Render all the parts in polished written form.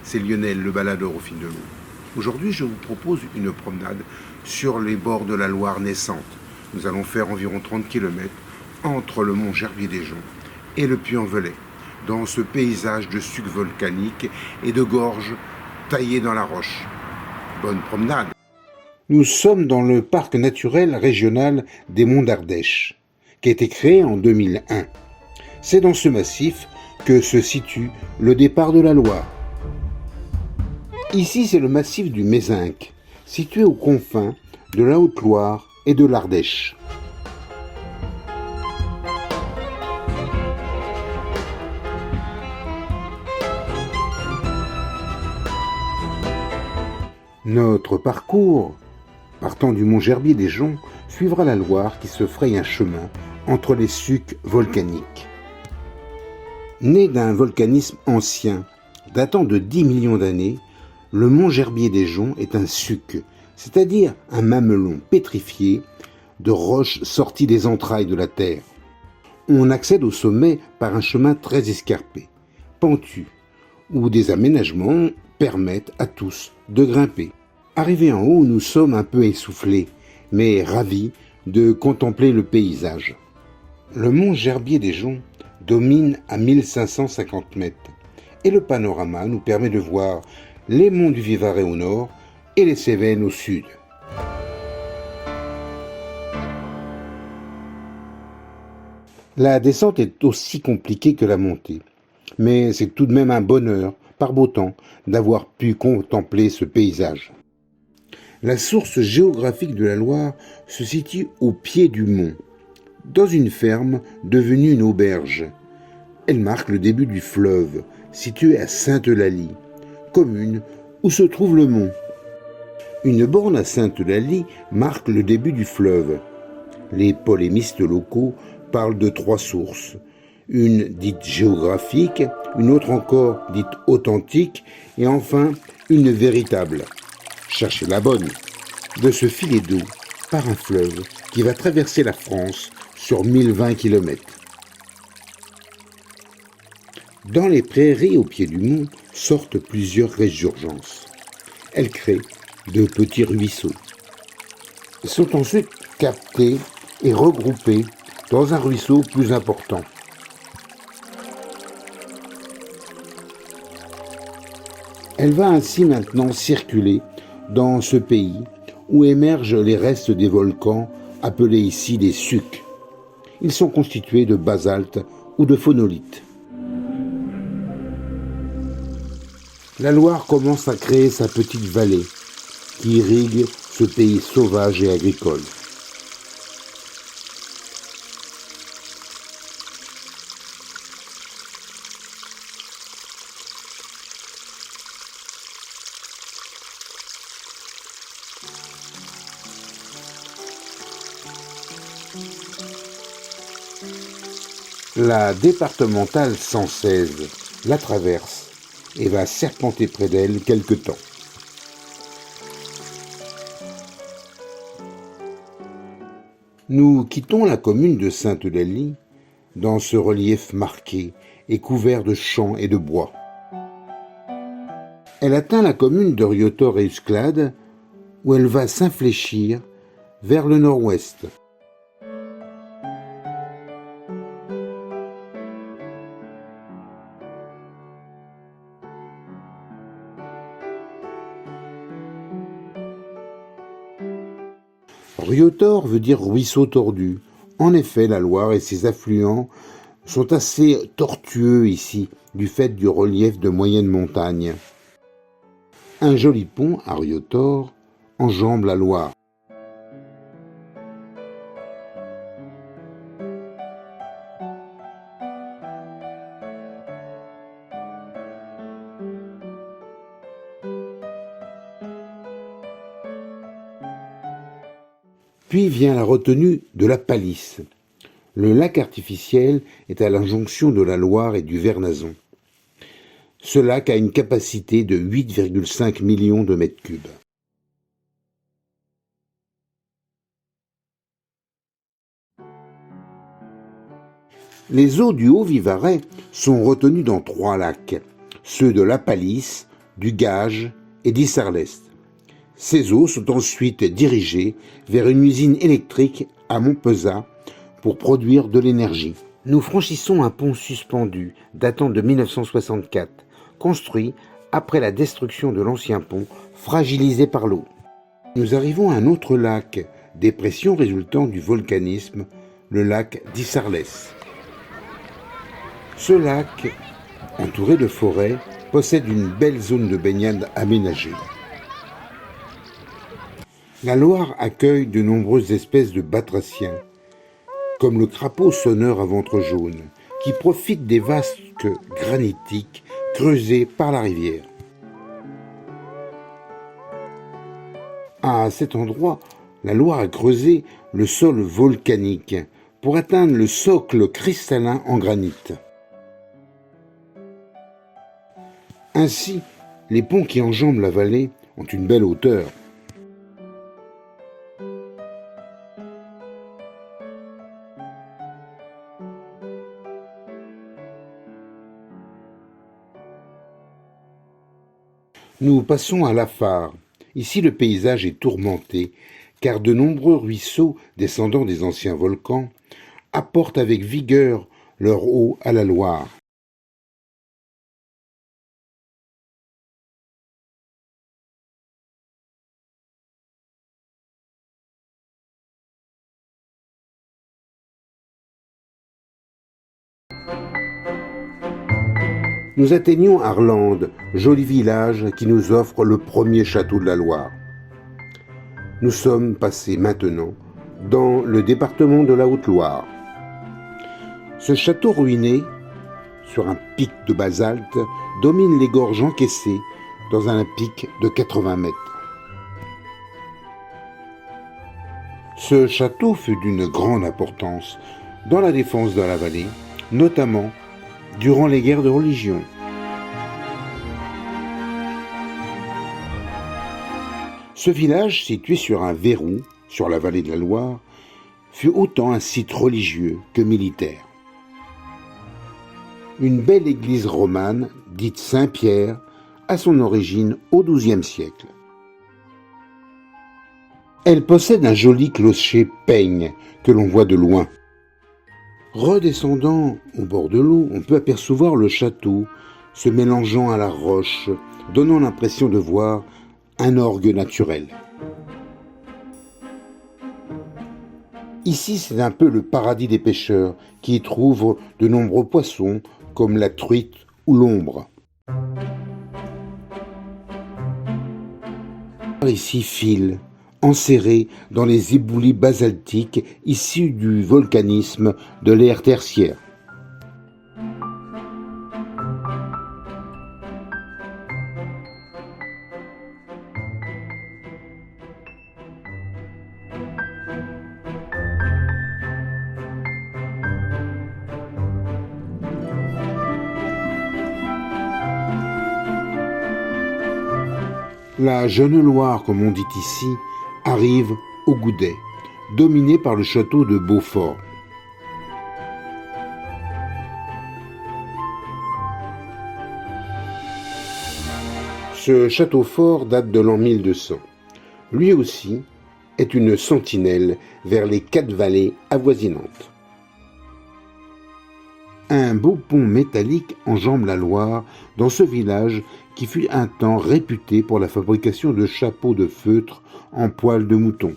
c'est Lionel, le baladeur au fil de l'eau. Aujourd'hui, je vous propose une promenade sur les bords de la Loire naissante. Nous allons faire environ 30 km entre le mont Gerbier-des-Joncs et le Puy-en-Velay, dans ce paysage de sucs volcaniques et de gorges taillées dans la roche. Bonne promenade! Nous sommes dans le parc naturel régional des Monts d'Ardèche, qui a été créé en 2001. C'est dans ce massif que se situe le départ de la Loire. Ici, c'est le massif du Mézenc, situé aux confins de la Haute-Loire et de l'Ardèche. Notre parcours, partant du mont Gerbier-des-Joncs, suivra la Loire qui se fraye un chemin entre les sucs volcaniques. Né d'un volcanisme ancien, datant de 10 millions d'années, le mont Gerbier-des-Joncs est un suc, c'est-à-dire un mamelon pétrifié de roches sorties des entrailles de la terre. On accède au sommet par un chemin très escarpé, pentu, où des aménagements permettent à tous de grimper. Arrivés en haut, nous sommes un peu essoufflés, mais ravis de contempler le paysage. Le mont Gerbier-des-Joncs domine à 1550 mètres et le panorama nous permet de voir les monts du Vivarais au nord et les Cévennes au sud. La descente est aussi compliquée que la montée, mais c'est tout de même un bonheur, par beau temps, d'avoir pu contempler ce paysage. La source géographique de la Loire se situe au pied du mont, dans une ferme devenue une auberge. Elle marque le début du fleuve, situé à Sainte-Eulalie, commune où se trouve le mont. Une borne à Sainte-Eulalie marque le début du fleuve. Les polémistes locaux parlent de 3 sources, une dite géographique, une autre encore dite authentique, et enfin une véritable. Cherchez la bonne, de ce filet d'eau par un fleuve qui va traverser la France sur 1020 km. Dans les prairies au pied du mont sortent plusieurs résurgences. Elles créent de petits ruisseaux. Ils sont ensuite captés et regroupés dans un ruisseau plus important. Elle va ainsi maintenant circuler dans ce pays où émergent les restes des volcans appelés ici des sucs. Ils sont constitués de basalte ou de phonolite. La Loire commence à créer sa petite vallée qui irrigue ce pays sauvage et agricole. La départementale 116 la traverse et va serpenter près d'elle quelque temps. Nous quittons la commune de Sainte-Eulalie dans ce relief marqué et couvert de champs et de bois. Elle atteint la commune de Riotor et Usclade où elle va s'infléchir vers le nord-ouest. Riotor veut dire ruisseau tordu. En effet, la Loire et ses affluents sont assez tortueux ici, du fait du relief de moyenne montagne. Un joli pont à Riotor enjambe la Loire. Puis vient la retenue de la Palisse. Le lac artificiel est à la jonction de la Loire et du Vernazon. Ce lac a une capacité de 8,5 millions de mètres cubes. Les eaux du Haut-Vivarais sont retenues dans 3 lacs, ceux de la Palisse, du Gage et d'Issarlès. Ces eaux sont ensuite dirigées vers une usine électrique à Montpezat pour produire de l'énergie. Nous franchissons un pont suspendu datant de 1964, construit après la destruction de l'ancien pont, fragilisé par l'eau. Nous arrivons à un autre lac, dépression résultant du volcanisme, le lac d'Issarlès. Ce lac, entouré de forêts, possède une belle zone de baignade aménagée. La Loire accueille de nombreuses espèces de batraciens, comme le crapaud sonneur à ventre jaune, qui profite des vasques granitiques creusés par la rivière. À cet endroit, la Loire a creusé le sol volcanique pour atteindre le socle cristallin en granit. Ainsi, les ponts qui enjambent la vallée ont une belle hauteur. Nous passons à Lafare. Ici, le paysage est tourmenté, car de nombreux ruisseaux descendant des anciens volcans apportent avec vigueur leur eau à la Loire. Nous atteignons Arlandes, joli village qui nous offre le premier château de la Loire. Nous sommes passés maintenant dans le département de la Haute-Loire. Ce château ruiné, sur un pic de basalte, domine les gorges encaissées dans un pic de 80 mètres. Ce château fut d'une grande importance dans la défense de la vallée, notamment durant les guerres de religion. Ce village, situé sur un verrou, sur la vallée de la Loire, fut autant un site religieux que militaire. Une belle église romane, dite Saint-Pierre, a son origine au XIIe siècle. Elle possède un joli clocher peigne que l'on voit de loin. Redescendant au bord de l'eau, on peut apercevoir le château se mélangeant à la roche, donnant l'impression de voir un orgue naturel. Ici, c'est un peu le paradis des pêcheurs qui y trouvent de nombreux poissons comme la truite ou l'ombre. Ici file, enserré dans les éboulis basaltiques issus du volcanisme de l'ère tertiaire. La jeune Loire, comme on dit ici, arrive au Goudet, dominée par le château de Beaufort. Ce château fort date de l'an 1200. Lui aussi est une sentinelle vers les 4 vallées avoisinantes. Un beau pont métallique enjambe la Loire dans ce village qui fut un temps réputé pour la fabrication de chapeaux de feutre en poil de mouton.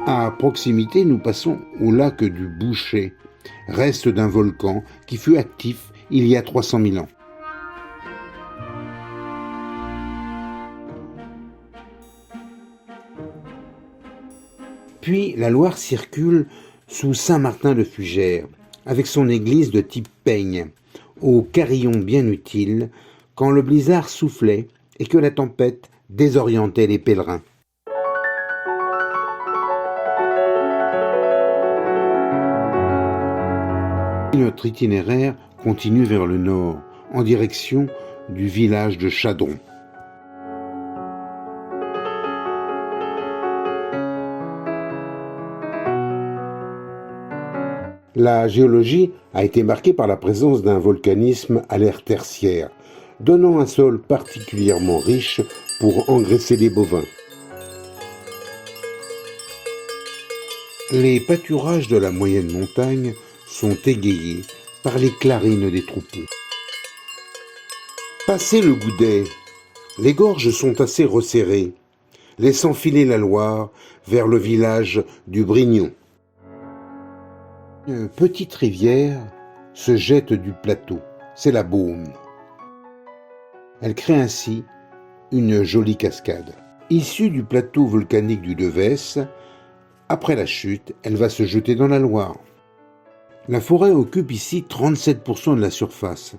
À proximité, nous passons au lac du Bouchet, reste d'un volcan qui fut actif il y a 300 000 ans. Puis la Loire circule sous Saint-Martin-de-Fougères, avec son église de type peigne, au carillon bien utile, quand le blizzard soufflait et que la tempête désorientait les pèlerins. Notre itinéraire continue vers le nord, en direction du village de Chadron. La géologie a été marquée par la présence d'un volcanisme à l'ère tertiaire, donnant un sol particulièrement riche pour engraisser les bovins. Les pâturages de la moyenne montagne sont égayés par les clarines des troupeaux. Passé le Goudet, les gorges sont assez resserrées, laissant filer la Loire vers le village du Brignon. Une petite rivière se jette du plateau, c'est la Beaume. Elle crée ainsi une jolie cascade. Issue du plateau volcanique du Devès, après la chute, elle va se jeter dans la Loire. La forêt occupe ici 37% de la surface.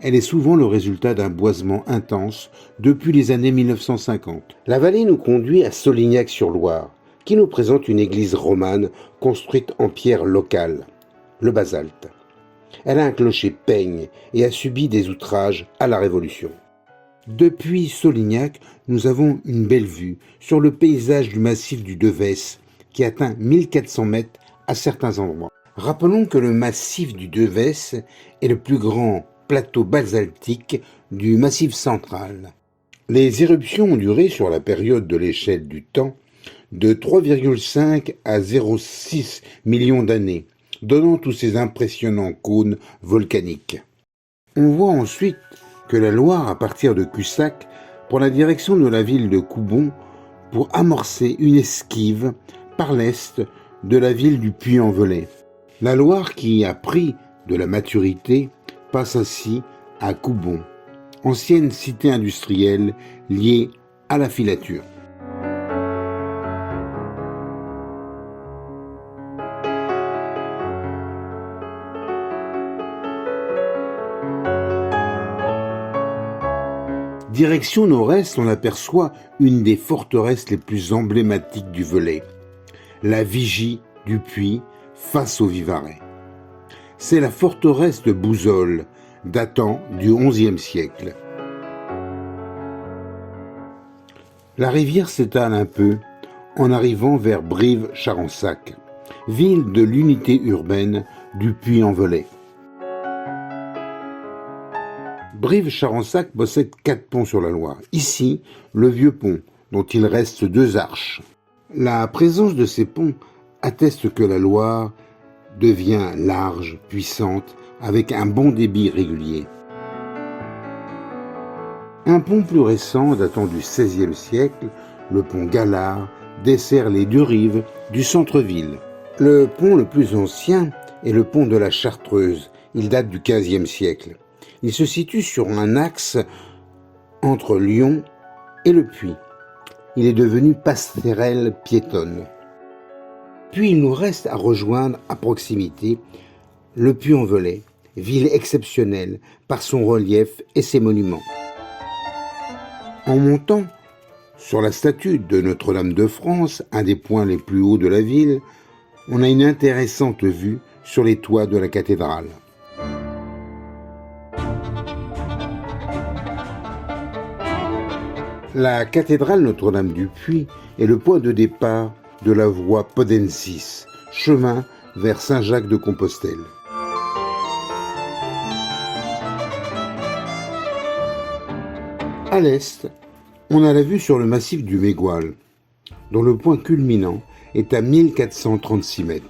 Elle est souvent le résultat d'un boisement intense depuis les années 1950. La vallée nous conduit à Solignac-sur-Loire, qui nous présente une église romane construite en pierre locale, le basalte. Elle a un clocher peigne et a subi des outrages à la Révolution. Depuis Solignac, nous avons une belle vue sur le paysage du massif du Devès, qui atteint 1400 mètres à certains endroits. Rappelons que le massif du Devès est le plus grand plateau basaltique du Massif central. Les éruptions ont duré sur la période de l'échelle du temps de 3,5 à 0,6 millions d'années, donnant tous ces impressionnants cônes volcaniques. On voit ensuite que la Loire, à partir de Cussac, prend la direction de la ville de Coubon pour amorcer une esquive par l'est de la ville du Puy-en-Velay. La Loire, qui a pris de la maturité, passe ainsi à Coubon, ancienne cité industrielle liée à la filature. Direction nord-est, on aperçoit une des forteresses les plus emblématiques du Velay, la Vigie du Puy face au Vivarais. C'est la forteresse de Bouzolles, datant du XIe siècle. La rivière s'étale un peu en arrivant vers Brive-Charensac, ville de l'unité urbaine du Puy-en-Velay. Brive-Charensac possède 4 ponts sur la Loire. Ici, le vieux pont, dont il reste 2 arches. La présence de ces ponts atteste que la Loire devient large, puissante, avec un bon débit régulier. Un pont plus récent, datant du XVIe siècle, le pont Galard, dessert les 2 rives du centre-ville. Le pont le plus ancien est le pont de la Chartreuse. Il date du XVe siècle. Il se situe sur un axe entre Lyon et le Puy. Il est devenu passerelle piétonne. Puis il nous reste à rejoindre à proximité le Puy-en-Velay, ville exceptionnelle par son relief et ses monuments. En montant sur la statue de Notre-Dame de France, un des points les plus hauts de la ville, on a une intéressante vue sur les toits de la cathédrale. La cathédrale Notre-Dame du Puy est le point de départ de la voie Podensis, chemin vers Saint-Jacques-de-Compostelle. À l'est, on a la vue sur le massif du Mégoal, dont le point culminant est à 1436 mètres.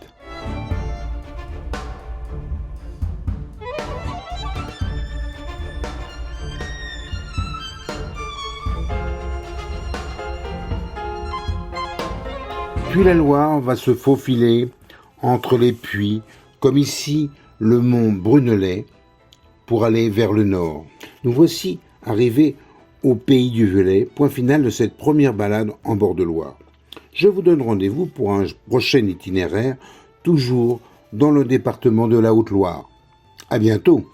Puis la Loire va se faufiler entre les puits, comme ici le mont Brunelet, pour aller vers le nord. Nous voici arrivés au pays du Velay, point final de cette première balade en bord de Loire. Je vous donne rendez-vous pour un prochain itinéraire, toujours dans le département de la Haute-Loire. À bientôt.